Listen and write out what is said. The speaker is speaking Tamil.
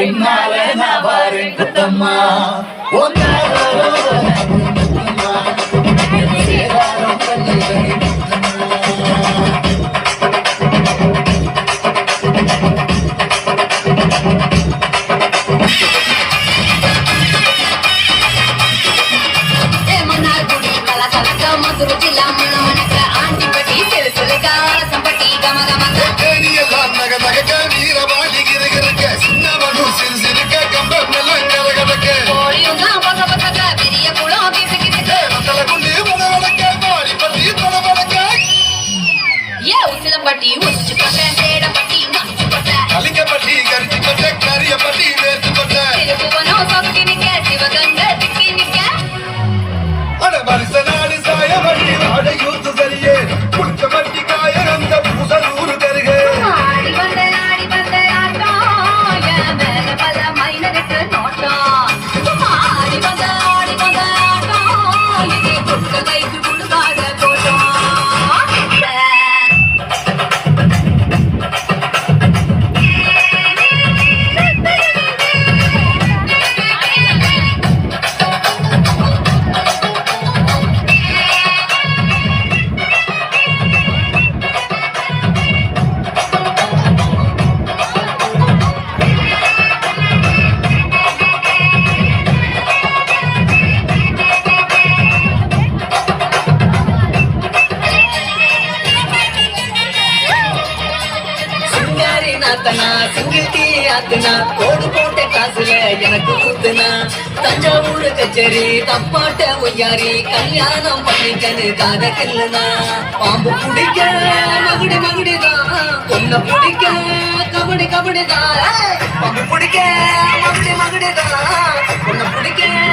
பின்னால நான் வாரேன் குத்தம்மா மதுரை ஜில்லா மனமனக்க ஆண்டிப்பட்டி சிறுசிலுக்கா சம்பட்டி கமகமக்க எல்லாம் நக நகக்க வீரவாடி கிரகிருக்க சின்னவனும் சிறுசிருக்க கம்பம் எல்லாம் கரகடக்க கோழியும் தான் பக்க பக்க பெரிய குளம் கிசு கிசுக்கு தலை குண்டி வடவடக்க மாடி பட்டி தொடவடக்க ஏ உசிலம்பட்டி உச்சி பட்ட சேடப்பட்டி மச்சு பட்ட கலிங்கப்பட்டி கரிச்சி பட்ட கரியப்பட்டி வேர்த்து பட்ட திருப்புவனம் சொக்கி நிக்க சிவகங்கை திக்கி நிக்க அட வருஷ நாடு சாய வண்டி வாட யூத்து சரியே புடிச்ச வண்டி காய அந்த பூசலூரு தருகே ஆடி வந்த ஆட்டம் என் மேல பல மைனருக்கு நோட்டம் ஆடி வந்த ஆட்டம் இது குட்ட கைக்கு குடுக்காத கோட்டம் நாத்தனா சிங்கிட்டி ஆத்துனா கோடு போட்ட காசுல எனக்கு குத்துனா தஞ்சாவூர் கச்சேரி தப்பாட்ட ஒய்யாரி கல்யாணம் பண்ணிக்கனு காத கில்லுனா பாம்பு பிடிக்க மகுடி மகுடிதான் பொண்ண பிடிக்க கபடி கபடிதான் பாம்பு பிடிக்க மகுடி மகுடிதான் பொண்ண பிடிக்க